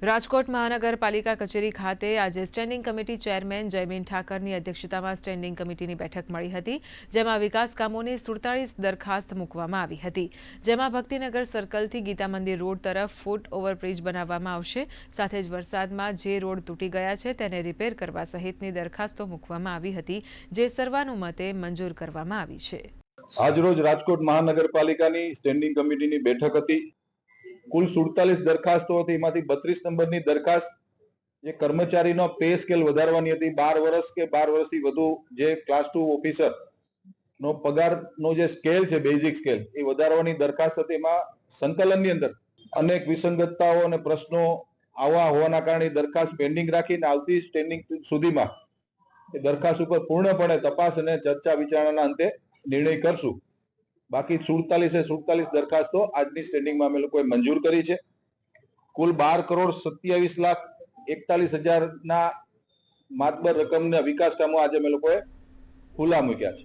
રાજકોટ મહાનગરપાલિકા કચેરી ખાતે આજે સ્ટેન્ડિંગ કમિટી ચેરમેન જયમીન ઠાકરની અધ્યક્ષતામાં સ્ટેન્ડિંગ કમિટીની બેઠક મળી હતી, જેમાં વિકાસ કામોની 47 દરખાસ્ત મૂકવામાં આવી હતી, જેમાં ભક્તિનગર સર્કલથી ગીતા મંદિર રોડ તરફ ફૂટ ઓવરબ્રિજ બનાવવામાં આવશે, સાથે જ વરસાદમાં જે રોડ તૂટી ગયા છે તેને રિપેર કરવા સહિતની દરખાસ્તો મૂકવામાં આવી હતી, જે સર્વાનુમતે મંજૂર કરવામાં આવી છે। આજરોજ રાજકોટ મહાનગરપાલિકાની સ્ટેન્ડિંગ કમિટીની બેઠક હતી। કુલ 47 દરખાસ્તો હતી, એમાંથી 32 નંબરની દરખાસ્ત જે કર્મચારીનો પે સ્કેલ વધારવાની હતી, 12 વર્ષ કે 12 વર્ષથી વધુ જે ક્લાસ 2 ઓફિસર નો પગારનો જે સ્કેલ છે, બેઝિક સ્કેલ, એ વધારવાની દરખાસ્ત હતી। એમાં સંકલનની અંદર અનેક વિસંગતતાઓ અને પ્રશ્નો આવા હોવાના કારણે દરખાસ્ત પેન્ડિંગ રાખીને આવતી સ્ટેન્ડિંગ સુધીમાં એ દરખાસ્ત ઉપર પૂર્ણપણે તપાસ અને ચર્ચા વિચારણાના અંતે નિર્ણય કરશું। બાકી 47 દરખાસ્તો આજની સ્ટેન્ડિંગમાં અમે લોકોએ મંજૂર કરી છે। કુલ 12,27,41,000 ના માતબર રકમના વિકાસ કામો આજે અમે લોકોએ ખુલ્લા મૂક્યા છે।